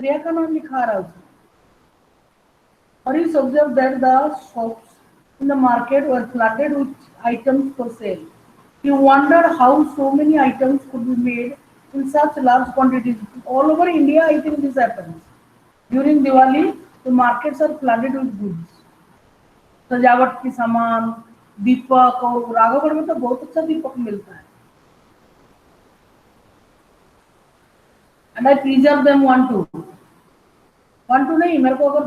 प्रिया का नाम लिखा रहा उसमें। और you observe that the shops in the market were flooded with items for sale. You wonder how so many items could be made in such large quantities. All over India, I think this happens. During Diwali, the markets are flooded with goods. सजावट की सामान, दीपक, और राघवगढ़ में तो बहुत अच्छा दीपक मिलता है। And I preserve them one two नहीं, मेरे को अगर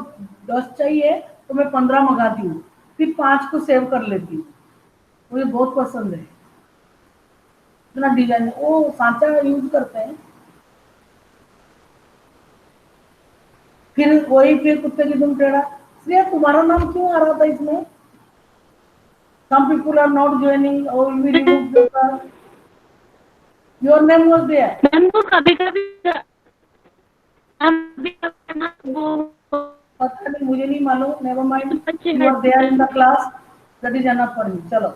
10 चाहिए तो मैं 15 मंगाती हूँ, फिर 5 को सेव कर लेती हूँ। मुझे बहुत पसंद है, इतना डिजाइन वो सांचा यूज करते हैं। फिर वही फिर कुत्ते की तुम टेढ़ा। श्रेया, तुम्हारा नाम क्यों आ रहा था इसमें? Some people are not joining or we remove the your name was there. Ma'am वो कभी कभी वो पता नहीं, मुझे नहीं मालूम, नेवर माइंड, बच्चे you are there in the class, that is enough for me. चलो,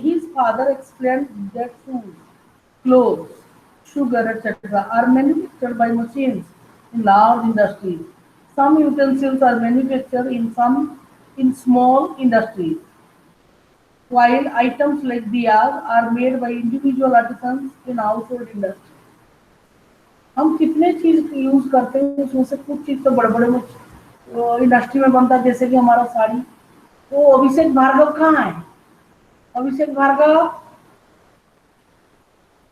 his father explained that food, clothes, sugar, etc. are manufactured by machines in large industries. Some utensils are manufactured in small industries, while items like diyas are made by individual artisans in household industry. हम कितने चीज use करते हैं, उसमें से कुछ चीज तो बड़े बड़े इंडस्ट्री में बनता है, जैसे कि हमारा साड़ी। तो अभिषेक भार्गव कहाँ है? अभिषेक भार्गव,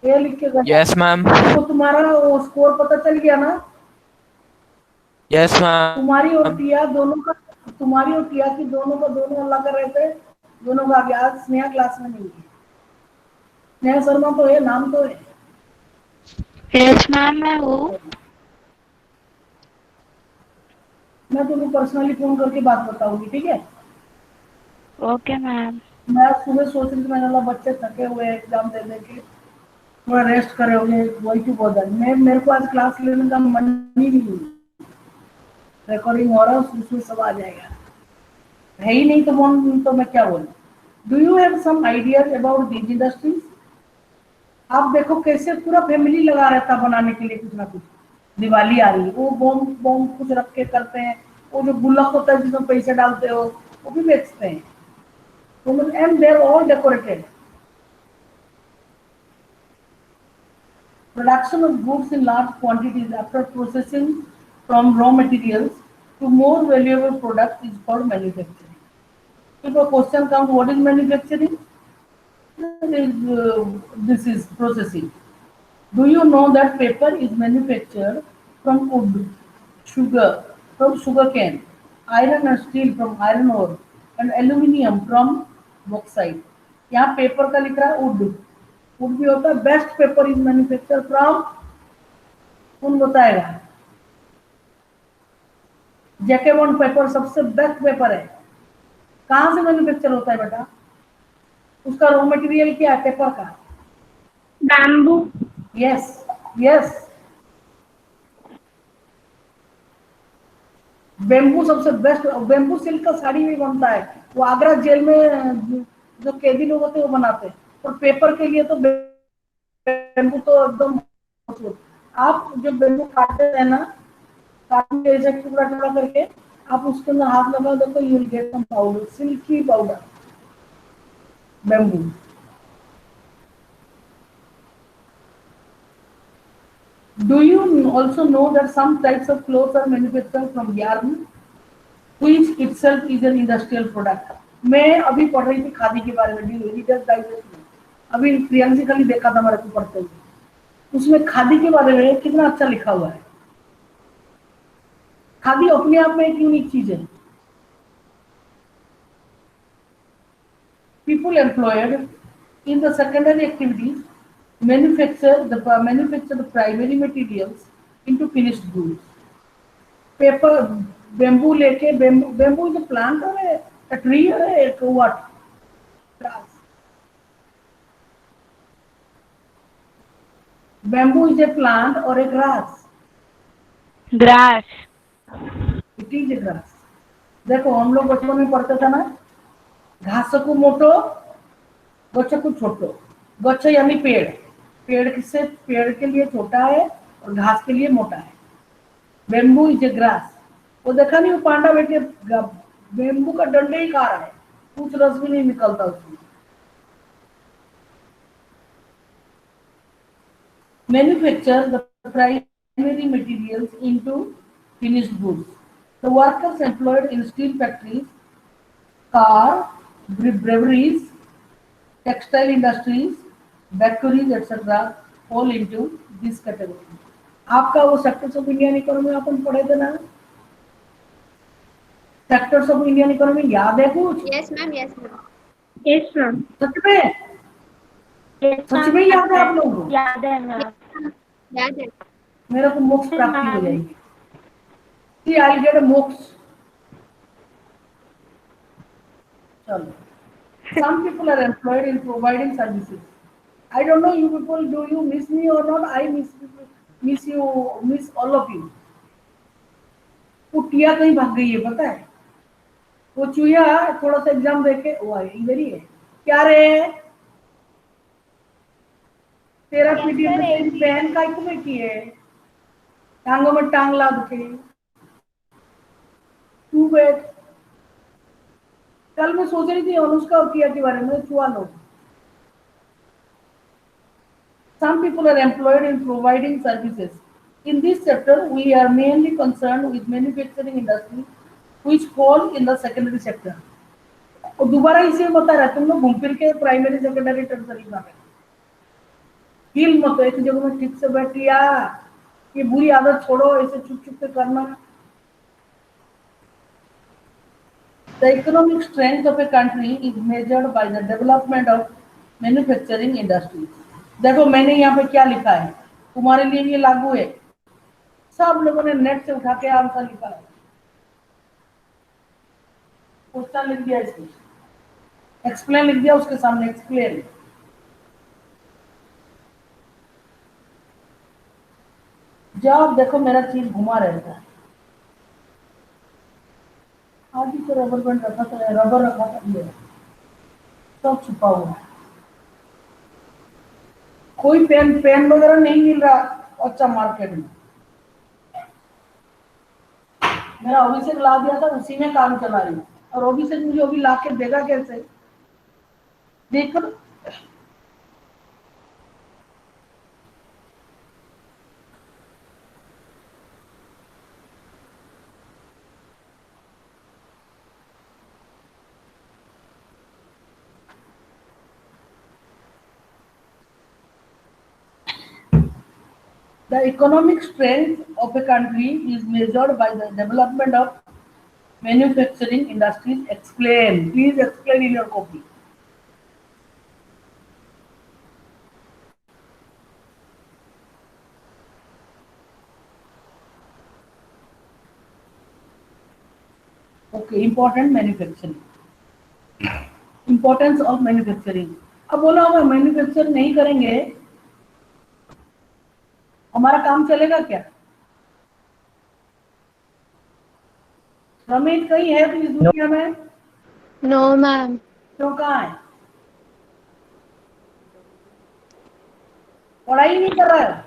ये लिख के गया। Yes ma'am. तो तुम्हारा वो स्कोर पता चल गया ना? Yes ma'am. तुम्हारी और टिया दोनों का, तुम्हारी और टिया की दोनों का दोनों अल्लाह कर रहे थे, दोनों का गया। आज स्नेहा क्लास में नहीं है। स्नेहा शर्मा तो है, नाम तो है। यस मैम मैं हूँ। मैं तुम्हें पर्सनली फोन करके बात बताऊंगी, ठीक है? Okay ma'am. मैं सुबह सोच रही थी, मैंने बोला बच्चे थके हुए एग्जाम दे दे के, थोड़ा रेस्ट करे होंगे, वही क्यों बोल रहा। मेरे को आज क्लास लेने का मन ही नहीं, रिकॉर्डिंग हो रहा है, उसमें सब आ जाएगा। है ही नहीं तो मैं क्या बोलूँ। Do you have some ideas about these industries? आप देखो कैसे पूरा फैमिली लगा रहता बनाने के लिए कुछ ना कुछ। दिवाली आ रही है, वो बॉम्ब बॉम्ब कुछ रख के करते हैं। वो जो गुल्लक होता है जिसमें पैसे डालते हो, वो भी बेचते हैं। And they are all decorated. Production of goods in large quantities after processing from raw materials to more valuable product is called manufacturing. If a question comes, what is manufacturing? This is processing. Do you know that paper is manufactured from wood, sugar from sugarcane, iron and steel from iron ore, and aluminium from bauxite? यहाँ paper का लिख रहा है wood, wood भी होता है। Best paper is manufacture from, कौन बताएगा? जैकेबॉन्ड पेपर सबसे बेस्ट पेपर है। कहाँ से मैन्युफैक्चर होता है बेटा? उसका रॉ मटेरियल क्या है पेपर का? बैम्बू। यस यस, बेम्बू सबसे बेस्ट। बेम्बू सिल्क का साड़ी भी बनता है, वो आगरा जेल में जो कैदी लोग होते हैं वो बनाते हैं। और पेपर के लिए तो बेम्बू तो एकदम मशहूर। आप जब बेम्बू काटते हैं ना, काटने ऐसे टुकड़ा टुकड़ा करके आप उसके अंदर हाथ लगा दो तो you will get some powder, silky powder, bamboo. Do you also know that some types of clothes are manufactured from yarn, which itself is an industrial product? मैं अभी पढ़ रही थी खादी के बारे में, रीडर्स डाइजेस्ट में। अभी प्रियंशी खाली देखा था मेरे को पढ़ते हुए, उसमें खादी के बारे में कितना अच्छा लिखा हुआ है। खादी अपने आप में एक यूनिक चीज है। People employed in the secondary activities manufacture the primary materials into finished goods. Paper, bamboo लेके, बेम्बू इज अ प्लांट और a tree or a what? Grass. Bamboo is a plant or a grass? Grass. It is a grass. देखो हम लोग बचपन में पढ़ते थे ना, घास को मोटो गच्छ को छोटो। गच्छ यानी पेड़, पेड़ से पेड़ के लिए छोटा है और घास के लिए मोटा है। Bamboo is a grass. वो देखा नहीं, वो पांडा बैठे बेम्बू का डंडे ही खा रहा है, कुछ रस भी नहीं निकलता उसमें। Manufacture the primary materials into finished goods. The workers employed in steel factories, car, breweries, textile industries, bakeries, etc. fall into this category. आपका वो सेक्टर्स ऑफ इंडियन इकोनॉमी अपन पढ़े थे ना, सेक्टर्स ऑफ इंडियन इकोनॉमी याद है कुछ? Yes, ma'am. Yes, ma'am. Yes, ma'am. सच में? Yes, सच में याद है आप लोगों को? याद है मैम। याद है। मेरे को मोक्ष प्राप्ति हो जाएगी। See, I'll get a moksha. चलो। Some people are employed in providing services. I don't know you people, do you miss me or not? I miss you, miss all of you. वो टिया कहीं भाग गई है पता है? वो चूहिया थोड़ा सा एग्जाम देके वो आई इधर ही है। क्या रे? तेरा पीटीएम में तेरी बहन का क्यों बैठी है? टांगों में टांग ला के तू बैठ। कल मैं सोच रही थी अनुष्का और किया के बारे में, छुआ लो। Some people are employed in providing services. In this chapter, we are mainly concerned with manufacturing industry, which fall in the secondary sector. और दोबारा इसे बता रहा है, तुम लोग घूम फिर के प्राइमरी सेकेंडरी टर्सरी में हिल मत, एक जगह में ठीक से बैठ लिया। ये बुरी आदत छोड़ो, ऐसे चुप चुप के करना। The economic strength of a country is measured by the development of manufacturing industries. देखो मैंने यहाँ पे क्या लिखा है, तुम्हारे लिए ये लागू है। सब लोगों ने नेट से उठा के आंसर लिखा है, क्वेश्चन लिख दिया, इसमें एक्सप्लेन लिख दिया, उसके सामने एक्सप्लेन। जब देखो मेरा चीज घुमा रहता है। आज ही तो रबर बैंड रखा था, रबर रखा था, ये सब छुपा हुआ है। कोई पेन वगैरह नहीं मिल रहा अच्छा मार्केट में। मेरा अभिषेक ला दिया था, उसी में काम चला रही हूँ। और अभिषेक मुझे अभी ला के देगा कैसे? देखो the economic strength of a country is measured by the development of manufacturing industries. Explain. Please explain in your copy. Okay, important manufacturing. Importance of manufacturing. अब बोलो हम मैन्युफैक्चर नहीं करेंगे हमारा काम चलेगा क्या? रमेश कहीं है तो इस दुनिया में? No ma'am. तो कहाँ है? पढ़ाई नहीं कर रहा है।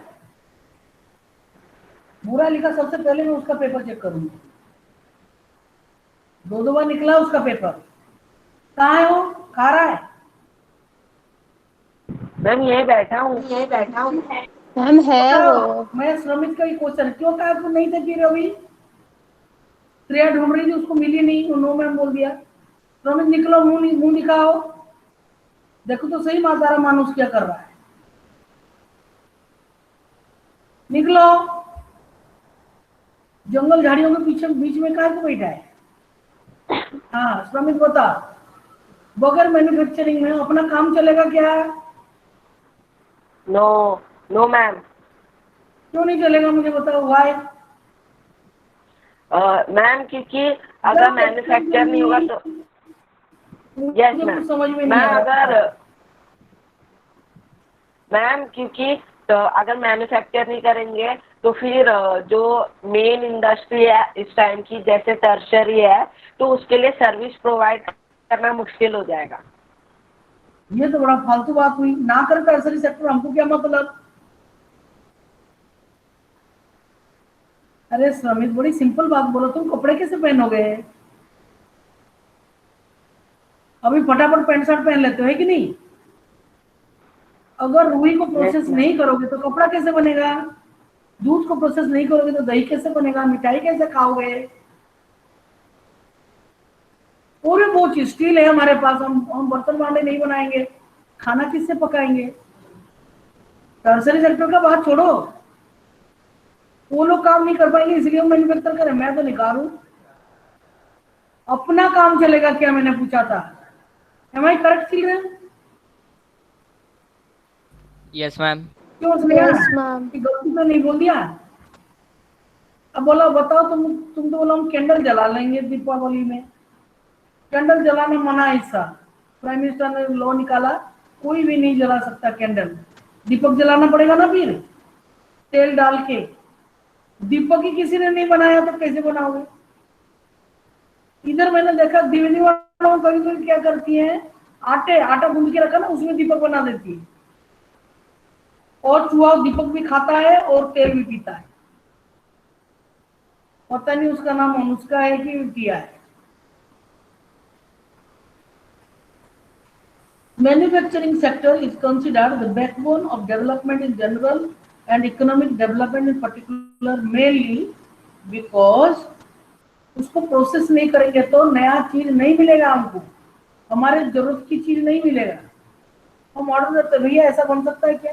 बुरा लिखा सबसे पहले मैं उसका पेपर चेक करूंगा। दो बार निकला उसका पेपर। कहाँ है वो? खा रहा है? मैम यही बैठा हूँ। मैम है वो। मैं श्रमिक का ही क्वेश्चन क्यों कहा तू नहीं थे फिर अभी? क्रिया ढूंढ रही थी, उसको मिली नहीं, नो मैम बोल दिया। श्रमिक निकलो, मुंह दिखाओ, देखो तो सही मातारा मानुष क्या कर रहा है। निकलो, जंगल झाड़ियों के पीछे बीच में कहाँ को बैठा है? हाँ श्रमिक बता, बगैर मैन्युफैक्चरिंग में अपना काम चलेगा क्या? No ma'am. क्यों नहीं चलेगा मुझे बताओ, वाई? मैम क्योंकि अगर मैन्युफैक्चर नहीं होगा तो यस मैम। समझ में नहीं मैम आ रहा। अगर मैम क्योंकि अगर मैन्युफैक्चर नहीं करेंगे तो फिर जो मेन इंडस्ट्री है इस टाइम की, जैसे टर्शरी है, तो उसके लिए सर्विस प्रोवाइड करना मुश्किल हो जाएगा। ये तो बड़ा फालतू बात हुई। ना कर टर्सरी सेक्टर, हमको क्या मतलब? अरे श्रमित, बड़ी सिंपल बात बोलो, तुम कपड़े कैसे पहनोगे? अभी फटाफट पैंट शर्ट पहन लेते हो, है कि नहीं? अगर रुई को प्रोसेस Yes, ma'am. नहीं करोगे तो कपड़ा कैसे बनेगा? दूध को प्रोसेस नहीं करोगे तो दही कैसे बनेगा? मिठाई कैसे खाओगे? और भी बहुत चीज, स्टील है हमारे पास, हम बर्तन भांडे नहीं बनाएंगे, खाना किससे पकाएंगे? टर्सरी सेक्टर का बात छोड़ो, वो लोग काम नहीं कर पाएंगे इसलिए हम मैन्युफैक्चर करें। मैं तो निकालू, अपना काम चलेगा क्या? मैंने पूछा था। Am I correct children? Yes, ma'am. क्यों Yes, ma'am. कि गलती तो नहीं बोल दिया? अब बोला, बताओ तुम तो बोला हम कैंडल जला लेंगे दीपावली में। कैंडल जलाना मना है इस साल, प्राइम मिनिस्टर ने लॉ निकाला, कोई भी नहीं जला सकता कैंडल। दीपक जलाना पड़ेगा ना फिर, तेल डाल के। दीपक ही किसी ने नहीं बनाया तो कैसे बनाओगे? इधर मैंने देखा दिवाली वालों कभी कभी क्या करती है, आटा गूंद के रखा ना, उसमें दीपक बना देती है, और चूहा दीपक भी खाता है और तेल भी पीता है। पता नहीं उसका नाम अनुष्का है कि किया है। Manufacturing sector is considered the backbone of development in general and economic development in particular, mainly because उसको प्रोसेस नहीं करेंगे तो नया चीज नहीं मिलेगा हमको, हमारे जरूरत की चीज नहीं मिलेगा। हम ऑर्डर देते, भैया ऐसा बन सकता है क्या?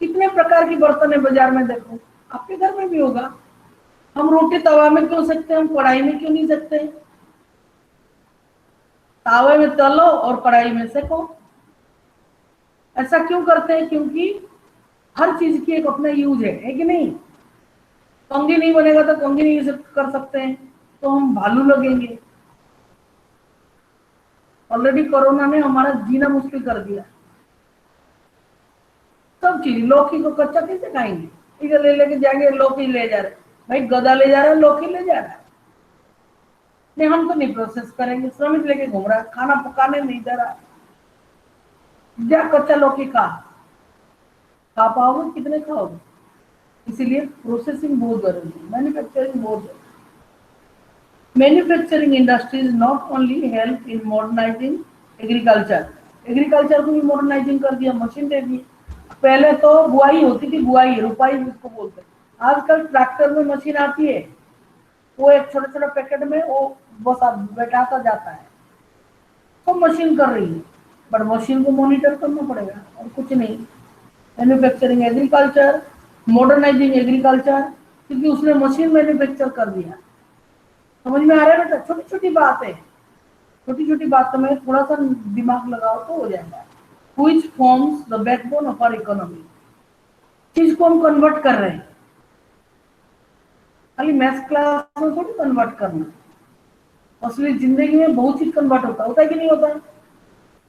कितने प्रकार की बर्तन है बाजार में, देखो आपके घर में भी होगा। हम रोटी तवा में क्यों सकते हैं, हम कढ़ाई में क्यों नहीं सकते? तावे में तलो और कढ़ाई में सेको। ऐसा क्यों करते हैं? क्योंकि हर चीज की एक अपना यूज है कि नहीं? कंघी नहीं बनेगा तो कंघी नहीं कर सकते हैं, तो हम भालू लगेंगे। ऑलरेडी कोरोना ने हमारा जीना मुश्किल कर दिया। सब चीज, लौकी को कच्चा कैसे खाएंगे? इधर ले लेके जाएंगे, लौकी ले जा रहे, भाई गधा ले जा रहा है, लौकी ले जा रहा है। नहीं, हम तो नहीं प्रोसेस करेंगे। श्रमिक लेके घूम रहा है, खाना पकाने नहीं दे रहा, जा कच्चा लौकी खा पाओगे? कितने खाओगे? इसीलिए प्रोसेसिंग बहुत जरूरी है, मैन्युफैक्चरिंग बहुत जरूरी है। Manufacturing industries not only help in modernising agriculture को भी मॉडर्नाइजिंग कर दिया, मशीन दे दी। पहले तो बुआई होती थी, बुआई रुपाई उसको बोलते हैं। आजकल ट्रैक्टर में मशीन आती है, वो एक छोटे छोटे पैकेट में वो बस बैठाता जाता है, तो मशीन कर रही है, बट मशीन को मॉनिटर करना पड़ेगा और कुछ नहीं। मैन्युफैक्चरिंग एग्रीकल्चर, मॉडर्नाइजिंग एग्रीकल्चर, क्योंकि उसने मशीन मैन्युफैक्चर कर दिया। समझ में आ रहा है बेटा? छोटी छोटी बात है, छोटी छोटी बातों में थोड़ा सा दिमाग लगाओ तो हो जाएगा। Which forms the backbone of our economy? चीज को हम कन्वर्ट कर रहे हैं, खाली मैथ्स क्लास में थोड़ी कन्वर्ट करना, असली जिंदगी में बहुत चीज कन्वर्ट होता है कि नहीं होता?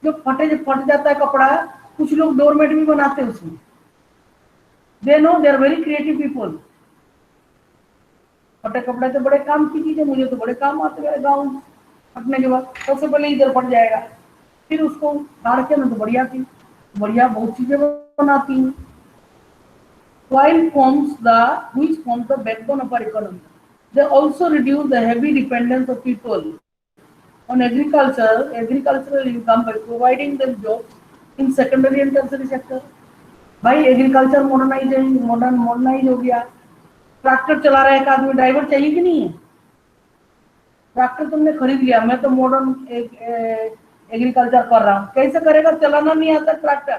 जो फट जाता है कपड़ा, कुछ लोग डोरमेट भी बनाते हैं उसमें। They know, they are very creative people. फटे कपड़े तो बड़े काम की चीज है, मुझे तो बड़े काम आते हैं। गाउन फटने के बाद सबसे पहले इधर फट जाएगा, फिर उसको फाड़ के मैं तो बढ़िया बहुत चीजें बनाती हूँ। Which forms the backbone of our economy. They also reduce the heavy dependence of people on agricultural income by providing them jobs in secondary and tertiary sector. भाई एग्रीकल्चर मॉडर्नाइज हो गया। ट्रैक्टर चला रहा है एक आदमी, ड्राइवर चाहिए कि नहीं है? ट्रैक्टर तुमने खरीद लिया, मैं तो मॉडर्न एग्रीकल्चर कर रहा हूँ, कैसे करेगा? चलाना नहीं आता ट्रैक्टर,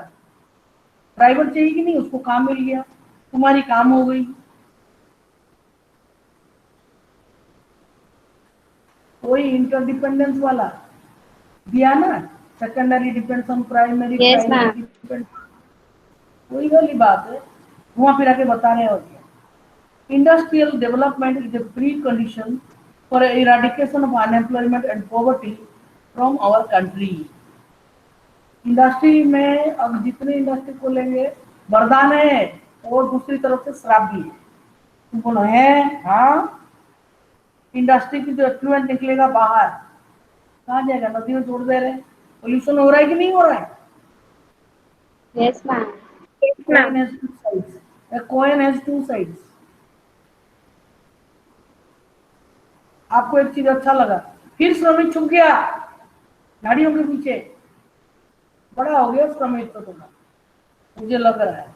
ड्राइवर चाहिए कि नहीं? उसको काम मिल गया, तुम्हारी काम हो गई। कोई इंटरडिपेंडेंस वाला दिया ना, secondary depends on primary, Yes, ma'am. Depends, वही वाली बात है, घुमा फिरा के बता रहे हो। Industrial development is a precondition for eradication of unemployment and poverty from our country. Industry में अब जितने इंडस्ट्री को लेंगे वरदान है और दूसरी तरफ से श्राप भी है। तुम बोलो है, हाँ, इंडस्ट्री की जो एफ्लुएंट निकलेगा बाहर, कहाँ जाएगा? नदी में छोड़ दे रहे हैं। पोल्यूशन हो रहा है कि नहीं हो रहा है? Yes, ma'am. Coin has two sides. A coin has two sides. आपको एक चीज अच्छा लगा, फिर श्रमिक छुप गया गाड़ियों के पीछे, बड़ा हो गया श्रमिक तो थोड़ा, मुझे लग रहा है।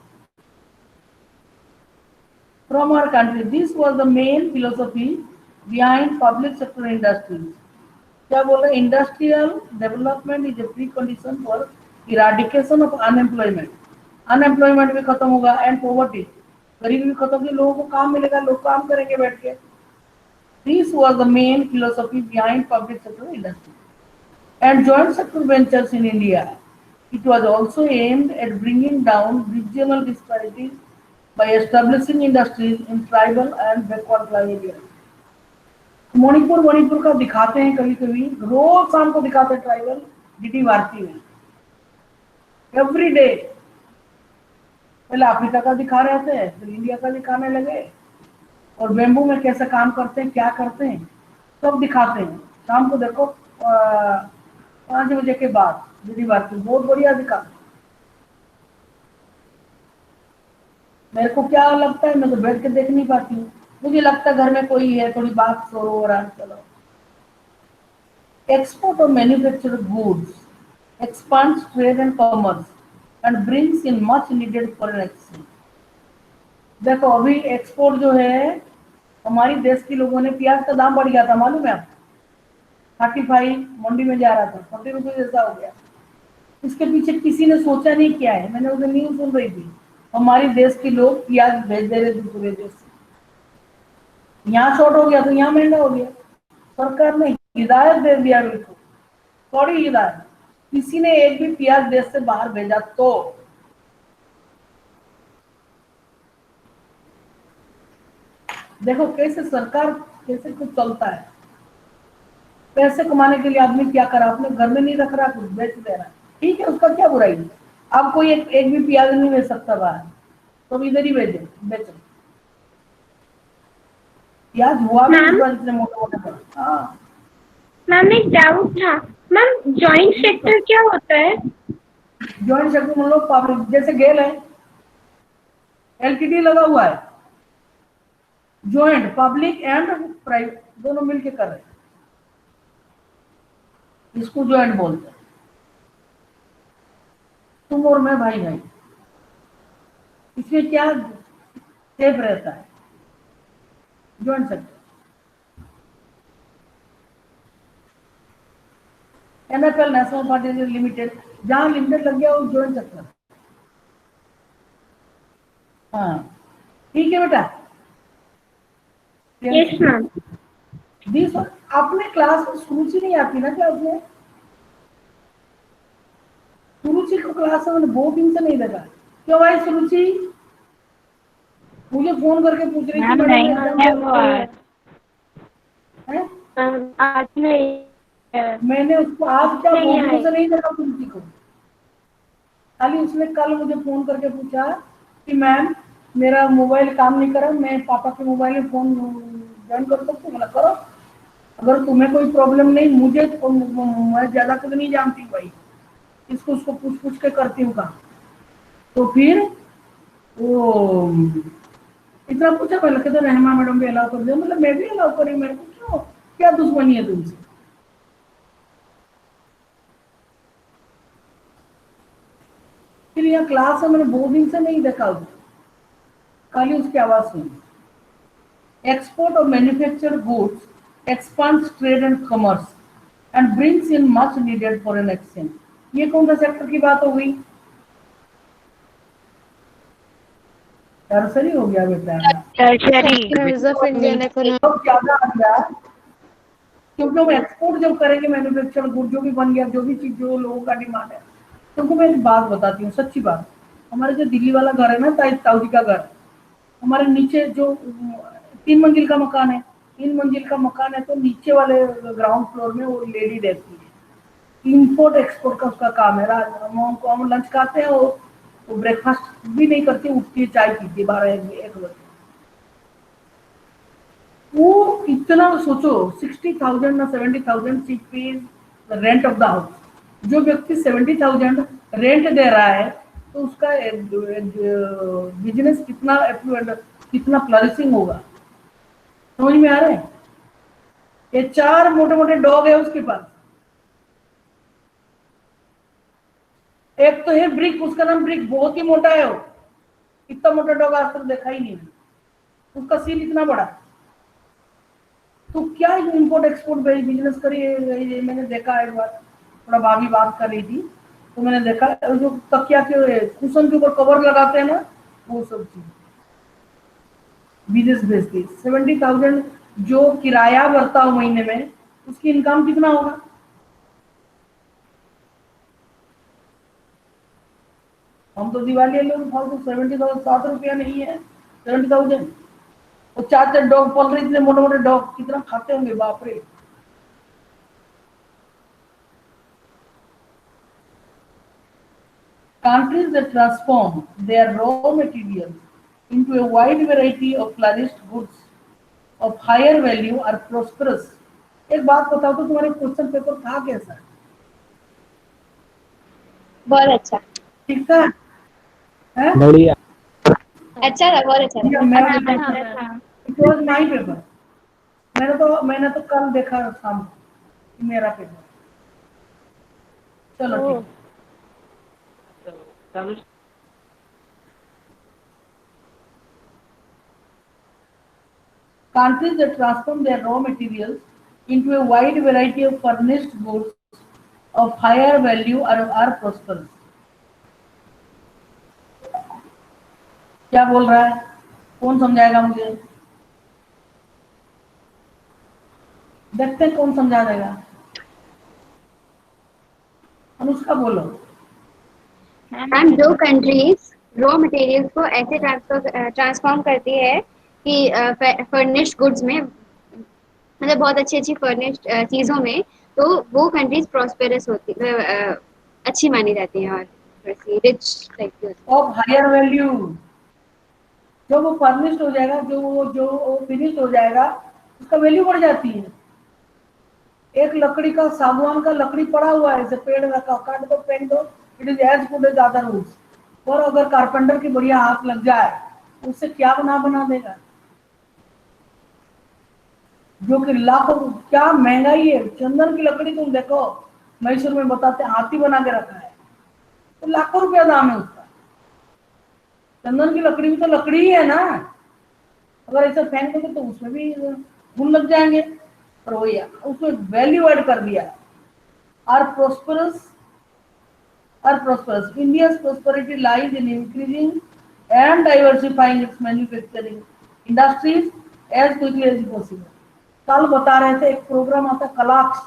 From our country, this was the main philosophy behind public sector industries. क्या बोल रहे, industrial development is a precondition for eradication of unemployment, unemployment भी खत्म होगा एंड पॉवर्टी, गरीबी भी खत्म होगी, लोगों को काम मिलेगा, लोग काम करेंगे बैठ के। This was the main philosophy behind public sector industry and joint sector ventures in India. It was also aimed at bringing down regional disparities by establishing industries in tribal and backward areas. Manipur का दिखाते हैं कभी कभी, रोज शाम को दिखाते हैं tribal DD Bharti में, एवरी डे। पहले अफ्रीका का दिखा रहे थे, फिर इंडिया का दिखाने लगे, और बेम्बू में कैसे काम करते हैं, क्या करते हैं, सब दिखाते हैं। शाम को देखो 5 बजे के बाद डीडी भारती, बहुत बढ़िया दिखा। मेरे को क्या लगता है, मैं तो बैठ के देख नहीं पाती हूँ, मुझे लगता है घर में कोई है, थोड़ी बात शुरू हो रहा है। चलो, export of manufactured goods expands trade and commerce and brings in much needed foreign exchange. देखो अभी एक्सपोर्ट जो है, हमारी देश के लोगों ने, प्याज का दाम बढ़ गया था मालूम है आपको, 35 मंडी में जा रहा था, 40 रुपये जैसा हो गया। इसके पीछे किसी ने सोचा नहीं किया है, मैंने उसे न्यूज सुन रही थी, हमारे देश के लोग प्याज भेज दे रहे दूसरे देश से, यहाँ शॉर्ट हो गया तो यहाँ महंगा हो गया। सरकार ने हिदायत दे दिया, बिल्कुल थोड़ी हिदायत, किसी ने एक भी प्याज देश से बाहर भेजा तो देखो कैसे सरकार, कैसे कुछ चलता है। पैसे कमाने के लिए आदमी क्या करा, अपने घर में नहीं रख रहा, कुछ बेच दे रहा है, ठीक है, उसका क्या बुराई है। अब कोई एक भी प्याज नहीं बेच सकता बाहर, तो इधर ही बेचो। प्याज हुआ भी इतने मोटे। हाँ मैम एक डाउट था मैम, जॉइंट सेक्टर क्या होता है? जॉइंट सेक्टर में लोग पब्लिक, जैसे गेल है, एलटीडी लगा हुआ है, जॉइंट पब्लिक एंड प्राइवेट दोनों मिलके कर रहे हैं, इसको जॉइंट बोलते हैं। तुम और मैं भाई भाई, इसमें क्या सेफ रहता है joint sector. NFL national party limited, जहां लिमिटेड लग गया वो जॉइंट सेक्टर। हाँ ठीक है बेटा। Yes ma'am. दिस अपने क्लास में सुरुचि नहीं आती ना क्लास में, सुरुचि को क्लास में मैंने बहुत दिन से नहीं देखा। क्यों भाई सुरुचि? मुझे फोन करके पूछ रही थी आज नहीं, मैंने उसको आज क्या बहुत से नहीं देखा सुरुचि को, खाली उसने कल मुझे फोन करके पूछा कि मैम मेरा मोबाइल काम नहीं कर रहा, मैं पापा के मोबाइल में फोन ज्वाइन कर सकती हूँ? करो, अगर तुम्हें कोई प्रॉब्लम नहीं, मुझे तो मैं ज्यादा कुछ नहीं जानती भाई, इसको उसको पूछ के करती हूँ काम। तो फिर वो इतना पूछा, पहले कहते रहमा मैडम भी अलाउ कर दिया, मतलब मैं भी अलाउ करी, मेरे को क्यों, क्या दुश्मनी है तुमसे? फिर यहाँ क्लास में मैंने बहुत दिन से नहीं देखा, खाली उसकी आवाज सुनी। Export of manufactured goods expands trade and commerce and brings in much needed foreign exchange. ये कौन सा सेक्टर की बात हो गई? टर्सरी हो गया बेटा, टर्शरी ऑफ इंडियन इकोनॉमी ज्यादा आ गया, क्योंकि हम एक्सपोर्ट जब करेंगे मैन्युफैक्चर्ड गुड जो भी बन गया, जो भी चीज जो लोगों का डिमांड है। तुमको मैं एक बात बताती हूँ, सच्ची बात, हमारे जो दिल्ली वाला घर है ना, ताऊ जी का घर, हमारे नीचे जो 3 मंजिल का मकान है, 3 मंजिल का मकान है, तो नीचे वाले ग्राउंड फ्लोर में वो लेडी रहती है, इम्पोर्ट एक्सपोर्ट का उसका काम है। हम लंच खाते हैं, वो ब्रेकफास्ट भी नहीं करती, उठती है चाय पीती 12-1 बजे। वो इतना सोचो, 60,000 ना 70,000 she page rent of the house. जो व्यक्ति 70,000 रेंट दे रहा है, तो उसका बिजनेस कितना फ्लरिशिंग होगा, समझ में आ रहा है? ये 4 मोटे मोटे डॉग है उसके पास। एक तो है ब्रिक, उसका नाम ब्रिक, बहुत ही मोटा है वो, इतना मोटा डॉग आज तक देखा ही नहीं, उसका सील इतना बड़ा। तो क्या इम्पोर्ट एक्सपोर्ट बिजनेस करिए, मैंने देखा एक बार, थोड़ा भाभी बात कर रही थी तो मैंने देखा जो तकिया के कुशन के ऊपर कवर लगाते हैं ना, वो सब चीज विदेश भेजती। 70,000 जो किराया भरता हो महीने में, उसकी इनकम कितना होगा? हम तो दिवाली लोग फालतू 70,000, 7 रुपया नहीं है 70,000। वो 4 डॉग पल रहे, इतने मोटे मोटे डॉग कितना खाते होंगे, बाप रे। Countries that transform their raw materials into a wide variety of flourished goods of higher value are prosperous. एक बात बताओ तो तुम्हारे क्वेश्चन पेपर था कैसा? बहुत अच्छा। ठीक था? है? बढ़िया। अच्छा था, बहुत अच्छा था। मैं इट वाज माय पेपर। मैंने तो कल देखा शाम को मेरा पेपर। चलो ठीक है। चलो Countries that transform their raw materials into a wide variety of furnished goods of higher value are prosperous. क्या बोल रहा है? कौन समझाएगा मुझे? देखते हैं कौन समझा देगा। अनुष्का बोलो। मैम, जो कंट्रीज रॉ मटेरियल्स को ऐसे ट्रांसफॉर्म करती है कि फर्निश्ड गुड्स में, मतलब बहुत अच्छी अच्छी फर्निश्ड चीज़ों में, तो वो कंट्रीज प्रॉस्पेरस होती, अच्छी मानी जाती हैं और रिच टाइप की होती ऑफ हायर वैल्यू। जब वो फर्निश्ड हो जाएगा, जो फिनिश्ड हो जाएगा, उसका वैल्यू बढ़ जाती है। एक लकड़ी का, सागवान का लकड़ी पड़ा हुआ है, ऐसे पेड़ रखा, काट दो, फेंक दो, it is as good as other woods. और अगर कारपेंटर की बढ़िया हाथ लग जाए, उससे क्या बना देगा। जो कि लाखों, क्या महंगाई है। चंदन की लकड़ी तुम देखो, मैसूर में बताते हाथी बना के रखा है, तो लाखों रुपया दाम है उसका। चंदन की लकड़ी भी तो लकड़ी ही है ना, अगर ऐसा फेंक दोगे तो उसमें भी घुन लग जाएंगे। पर वही उसमें वैल्यू ऐड कर दिया। Our prosperous India's prosperity lies in increasing and diversifying its manufacturing industries as quickly as possible. कल बता रहे थे, एक प्रोग्राम आता कलाक्ष,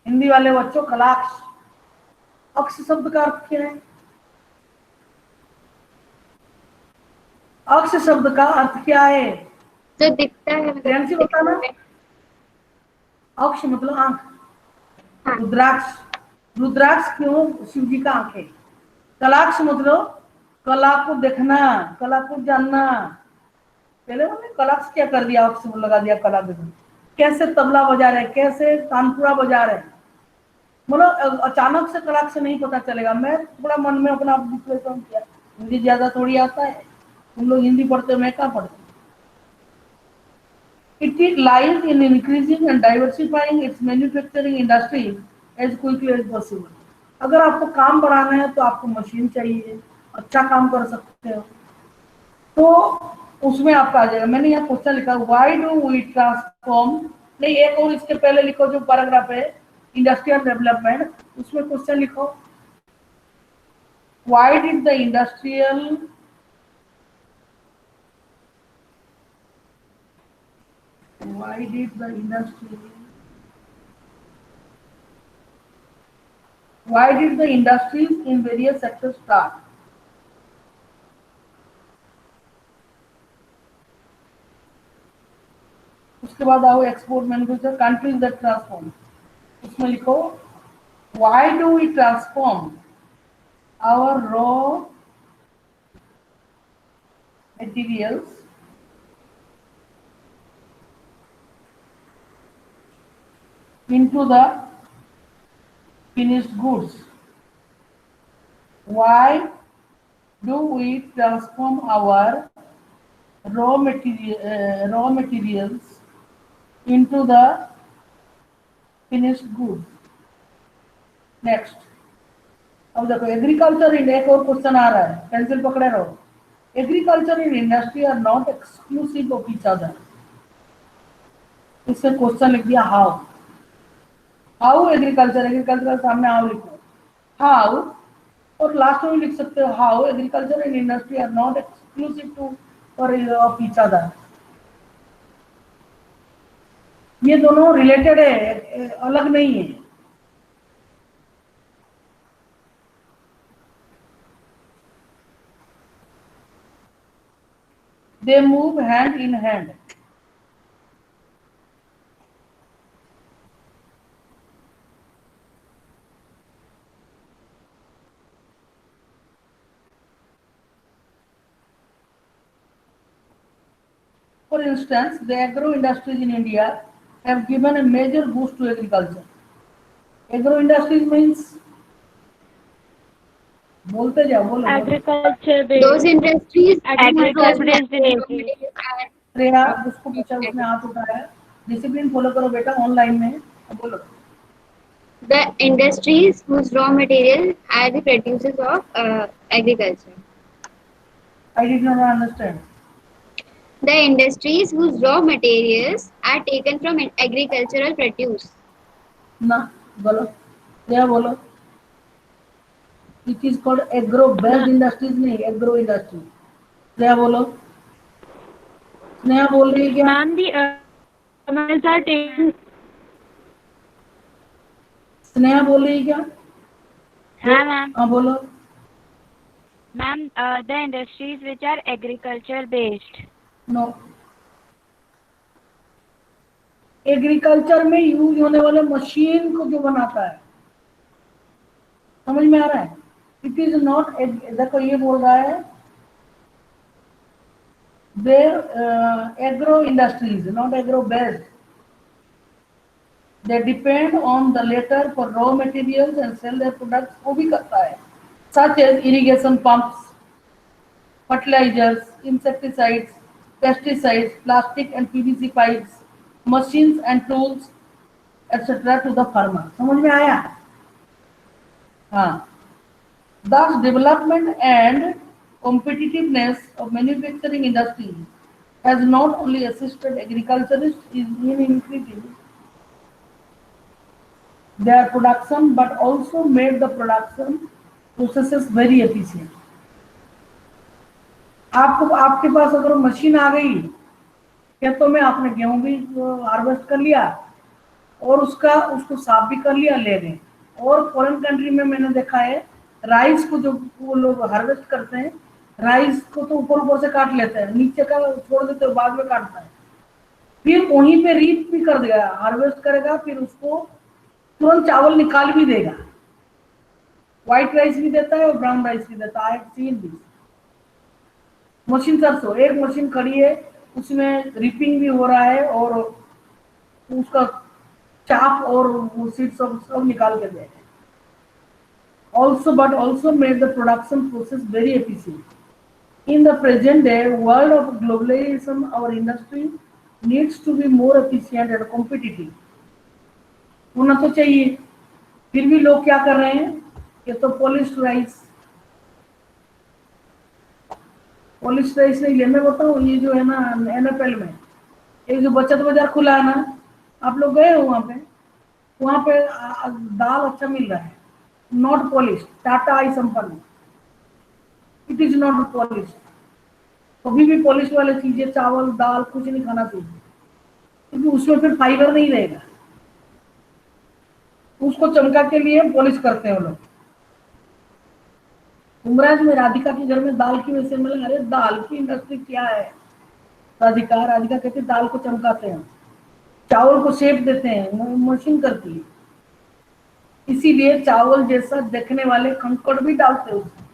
हिंदी वाले बच्चों, कलाक्ष। अक्ष शब्द का अर्थ क्या है? अक्ष शब्द का अर्थ क्या है? जो दिखता है, ध्यान से बताना। अक्ष मतलब आंख। हाँ। रुद्राक्ष, रुद्राक्ष क्यों? शिव जी का आंख है। कलाक्ष मतलब कला को देखना, कला को जानना। पहले उन्होंने कलाक्ष क्या कर दिया, अक्ष लगा दिया कला देखना। कैसे तबला बजा रहे, कैसे तानपुरा बजा रहे, मतलब अचानक से कलाक्ष नहीं पता चलेगा। मैं थोड़ा मन में अपना विश्लेषण किया, मुझे ज्यादा थोड़ी आता है, तुम लोग हिंदी पढ़ते हो, मैं कहाँ पढ़ती। It lies in increasing and diversifying its manufacturing industry as quickly as possible. अगर आपको काम बढ़ाना है तो आपको मशीन चाहिए, अच्छा काम कर सकते हो, तो उसमें आपका आ जाएगा। मैंने यहाँ क्वेश्चन लिखा, व्हाई डू वी ट्रांसफॉर्म, नहीं एक और इसके पहले लिखो जो पैराग्राफ है, इंडस्ट्रियल डेवलपमेंट, उसमें क्वेश्चन लिखो, why did the industrial why did the industries in various sectors start? उसके बाद आओ export manufacture, countries that transform, उसमें लिखो why do we transform our raw materials into the finished goods. Why do we transform our raw materials into the finished goods. Next, अब देखो agriculture in एक और question आ रहा है, pencil पकड़े रहो. Agriculture in industry are not exclusive of each other. इससे question लिख दिया हाउ. हाउ एग्रीकल्चर, एग्रीकल्चर सामने हाउ लिखो. हाउ और लास्ट में भी लिख सकते हो how agriculture and industry are not exclusive to or of each other. ये दोनों रिलेटेड है, अलग नहीं है. They move hand in hand. For instance, the agro industries in India have given a major boost to agriculture. Agro industries means बोलते जाओ, बोलो. Agriculture Those based. industries Agriculture based in India. Shreya उसको पूछा, उसने हाथ उठाया. डिसिप्लिन फॉलो करो बेटा, ऑनलाइन में बोलो. The industries whose raw material are the producers of agriculture. I did not understand. The industries whose raw materials are taken from agricultural produce. ना बोलो, श्रेया बोलो. It is called agro based industries, नहीं agro industry. Shreya बोलो. स्नेहा बोल रही है क्या? Ma'am, the animals are taken. Sneha बोल रही है क्या? हाँ मैम. हाँ बोलो. Ma'am, the industries which are agriculture based. No. Agriculture में यूज होने वाले मशीन को जो बनाता है, समझ में आ रहा है? इट इज नॉट, देखो ये बोल रहा है their agro industries not agro based. They depend on the latter for raw materials and sell their products. वो भी करता है, such as irrigation pumps, fertilizers, insecticides, pesticides, plastic and PVC pipes, machines and tools, etc. to the farmer. समझ में आया? हाँ. Thus, development and competitiveness of manufacturing industry has not only assisted agriculturists in increasing their production, but also made the production processes very efficient. आपको, आपके पास अगर machine आ गई खेतों में, आपने गेहूं भी हार्वेस्ट कर लिया और उसको साफ भी कर लिया, ले गए. और फॉरेन कंट्री में मैंने देखा है राइस को जो वो लोग हार्वेस्ट करते हैं, राइस को तो ऊपर ऊपर से काट लेते हैं, नीचे का छोड़ देते हैं, बाद में काटता है. फिर वहीं पे रीप भी कर देगा, हार्वेस्ट करेगा, फिर उसको तुरंत चावल निकाल भी देगा. व्हाइट राइस भी देता है और ब्राउन राइस भी देता है. I have seen this machine. सरसों एक मशीन खड़ी है, उसमें रिपिंग भी हो रहा है और उसका चाप और वो सीड सब निकाल के दे रहे हैं. Also, but also made the production process very efficient. In the present day world of globalization, our industry needs to be more efficient and competitive. होना तो चाहिए. फिर भी लोग क्या कर रहे हैं? ये तो पॉलिश्ड राइस नहीं ले. मैं बताऊँ, ये जो है ना NFL में एक जो बचत बाजार खुला है ना, आप लोग गए हो वहाँ पे दाल अच्छा मिल रहा है, नॉट पॉलिश्ड. टाटा आई संपन्न, इट इज नॉट पॉलिश्ड. कभी भी पॉलिश वाले चीजें, चावल दाल कुछ नहीं खाना चाहिए, क्योंकि उसमें फिर फाइबर नहीं रहेगा. उसको चमका के लिए पॉलिश करते हैं वो लोग. उमराज में राधिका के घर में दाल की वजह से मिला. अरे दाल की इंडस्ट्री क्या है? राधिका कहती दाल को चमकाते हैं, चावल को शेप देते हैं, मशीन करती है. इसीलिए चावल जैसा देखने वाले कंकड़ भी डालते हैं उसमें.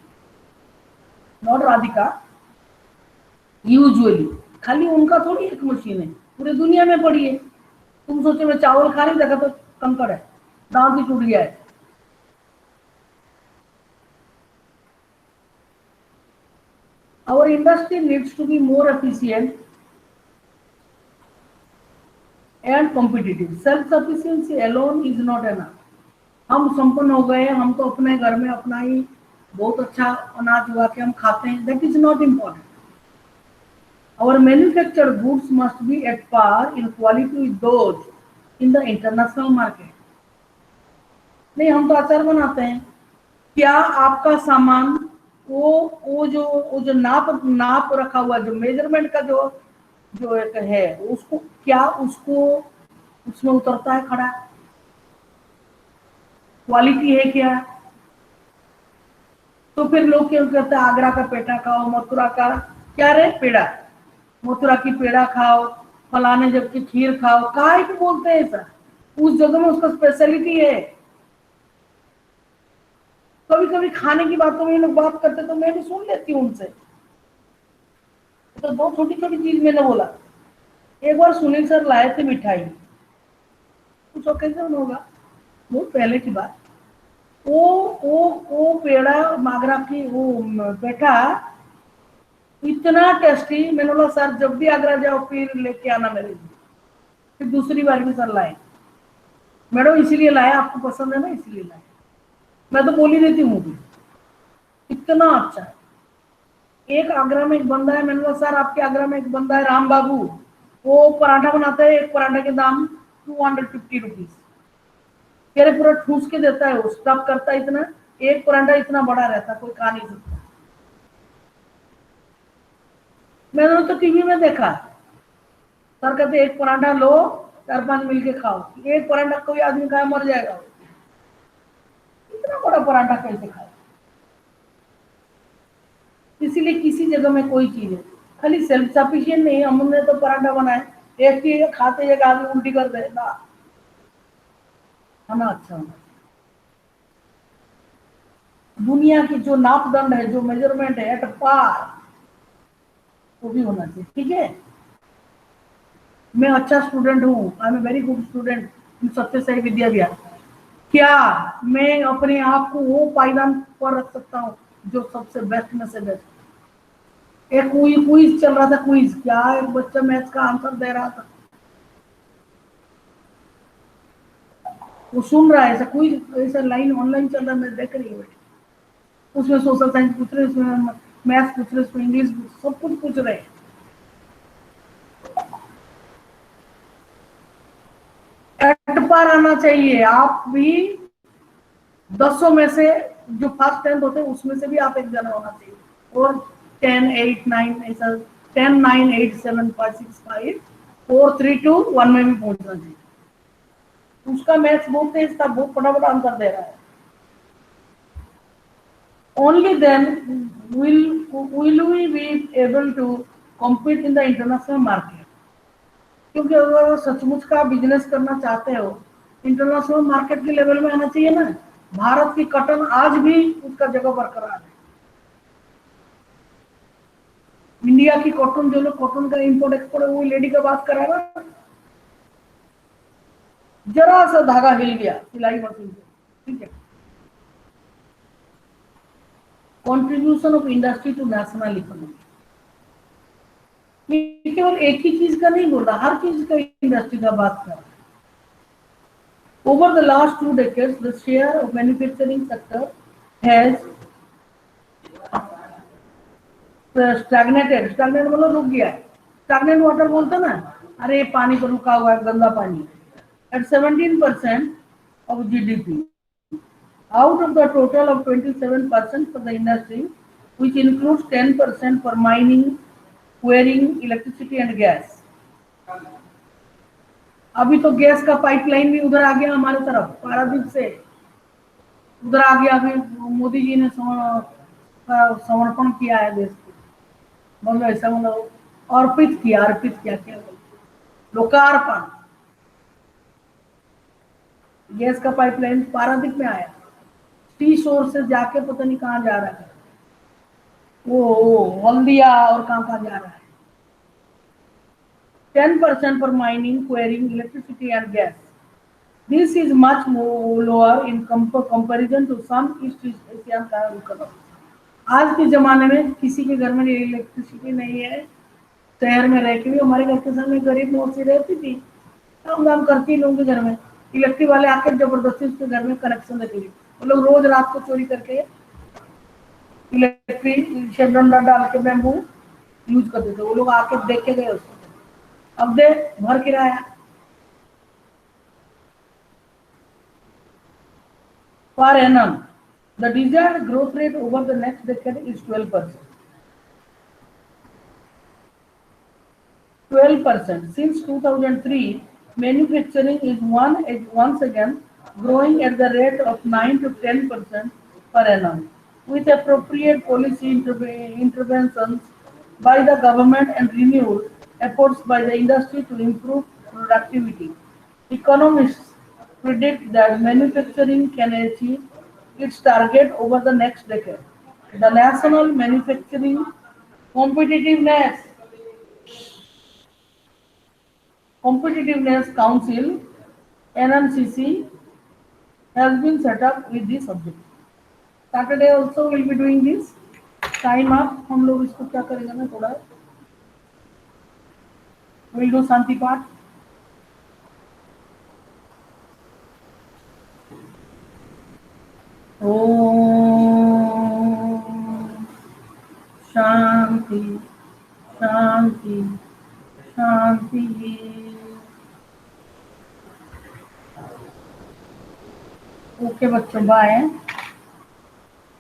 Not Radhika, usually. खाली उनका थोड़ी एक मशीन है, पूरे दुनिया में पड़ी है. तुम सोचे मैं चावल खा नहीं, देखा तो कंकड़ है, दांत ही टूट गया है. Our industry needs to be more efficient and competitive. Self-sufficiency alone is not enough. हम संपन्न हो गए, हम तो अपने घर में अपना ही बहुत अच्छा अनाज उगा के हम खाते हैं, that is not important. Our manufactured goods must be at par in quality with those in the international market. नहीं, हम तो अचार बनाते हैं, क्या आपका सामान वो जो नाप रखा हुआ, जो मेजरमेंट का जो एक है, उसको क्या उसको उसमें उतरता है खड़ा? क्वालिटी है क्या? तो फिर लोग क्या कहते हैं, आगरा का पेठा खाओ, मथुरा का क्या रे पेड़ा, मथुरा की पेड़ा खाओ, फलाने जब की खीर खाओ, काहे को बोलते हैं ऐसा? उस जगह में उसका स्पेशलिटी है। कभी कभी खाने की बातों में लोग बात करते तो मैं भी सुन लेती हूँ उनसे। तो दो छोटी छोटी चीज मैंने बोला। एक बार सुनील सर लाए थे मिठाई, कुछ ओकेजन होगा, बहुत पहले की बात। वो पेड़ा मागरा की वो पेठा इतना टेस्टी, मैंने बोला सर जब भी आगरा जाओ फिर लेके आना मेरे लिए। फिर दूसरी बार भी सर लाए, मैडम इसीलिए लाया, आपको पसंद है ना इसीलिए लाए। मैं तो बोल ही देती हूँ भी, इतना अच्छा है। एक आगरा में एक बंदा है, मैंने बोला सर आपके आगरा में एक बंदा है राम बाबू, वो पराठा बनाता है, एक पराठा के दाम 250 रुपीज। कह रहे पूरा ठूस के देता है, वो स्टफ करता है इतना, एक पराठा इतना बड़ा रहता, कोई खा नहीं सकता। मैंने तो टीवी में देखा, सर कहते एक पराठा लो, 4-5 मिलके खाओ। एक पराठा कोई आदमी खाए मर जाएगा, इतना बड़ा पराठा कैसे खाए? इसीलिए किसी जगह में कोई चीज है खाली सेल्फ सफिशिएंट नहीं। हमने तो पराठा बनाए, एक चीज खाते एक आदमी उल्टी कर दे ना, खाना अच्छा होना। दुनिया की जो नापदंड है, जो मेजरमेंट है एट पार, वो भी होना चाहिए, ठीक है? मैं अच्छा स्टूडेंट हूँ, I am a very good student in Satya Sai Vidya Vihar. क्या मैं अपने आप को वो पायदान पर रख सकता हूँ जो सबसे बेस्ट में से बेस्ट? एक क्विज चल रहा था, क्विज, क्या एक बच्चा मैथ्स का आंसर दे रहा था, वो सुन रहा है, ऐसा क्विज ऐसा लाइन ऑनलाइन चल रहा है, मैं देख रही हूँ। उसमें सोशल साइंस पूछ रहे, उसमें मैथ्स पूछ रहे, उसमें इंग्लिश, सब कुछ पूछ रहे हैं। एट पार आना चाहिए। आप भी 10 में से जो फर्स्ट 10 होते हैं उसमें से भी आप एक जना होना चाहिए। और 10, 8, 9 ऐसा 10, 9, 8, 7, 5, 6, 5, 4, 3, 2, 1 में भी पहुंचना चाहिए। उसका मैथ्स बहुत तेज था, बहुत फटाफट आंसर दे रहा है। Only then will we be able to compete in the international market. क्योंकि अगर सचमुच का बिजनेस करना चाहते हो, इंटरनेशनल मार्केट के लेवल में आना चाहिए ना। भारत की कॉटन आज भी उसका जगह बरकरार है। इंडिया की कॉटन, जो लोग कॉटन का इंपोर्ट एक्सपोर्ट है, वो लेडी का बात करा ना, जरा सा धागा हिल गया सिलाई मशीन से, ठीक है। Contribution of industry to national economy, केवल एक ही चीज का नहीं बोला, हर चीज का इंडस्ट्री का बात कर रहा है। Over the last 2 decades, the share of manufacturing sector has stagnated. Stagnant मतलब रुक गया है। Stagnant water बोलते ना, अरे पानी तो रुका हुआ है, गंदा पानी। At 17% of GDP, out of the total of 27% for the industry, which includes 10% for mining, quarrying, electricity and gas. अभी तो गैस का पाइपलाइन भी उधर आ गया हमारे तरफ, पारादीप से उधर आ गया। अभी मोदी जी ने समर्पण किया है देश को, मतलब ऐसा मतलब अर्पित किया क्या लोकार्पण। गैस का पाइपलाइन पारादीप में आया, टी शोर से जाके पता नहीं कहाँ जा रहा है, वो हल्दिया और कहाँ जा रहा है। 10% for mining, quarrying, electricity and gas. This is much more lower in comparison to some East Asian countries. आज के जमाने में किसी के घर में इलेक्ट्रिसिटी नहीं है। शहर में रह के भी हमारे घर के सामने गरीब मौसी रहती थी, काम करती है लोगों के घर में, इलेक्ट्रिक वाले आके जबरदस्ती उसके घर में कनेक्शन देते हैं। वो लोग रोज रात को चोरी करके इलेक्ट्रिक शेवरन डाल के बैम्बू यूज करते थे। वो लोग आके देख के गए उसको, अब दे भर किराया। Per annum, the desired growth rate over the next decade is 12%. 12%. Since 2003, manufacturing is once again growing at the rate of 9 to 10% per annum, with appropriate policy interventions by the government and renewed efforts by the industry to improve productivity. Economists predict that manufacturing can achieve its target over the next decade. The National Manufacturing Competitiveness Council (NMCC) has been set up with this objective. Saturday also will be doing this. Time up. हम लोग इसको क्या करेंगे ना थोड़ा we'll do शांति पाठ. ओम शांति शांति शांति. Okay बच्चों, bye.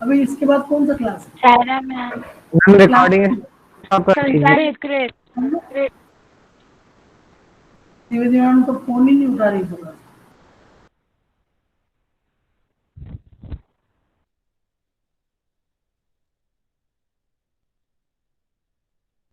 अभी इसके बाद कौन सा क्लास है? Sarah ma'am. Ma'am recording stop कर दीजिए। Great. शिवाजी मैम तो फोन ही नहीं उठा रही थोड़ा.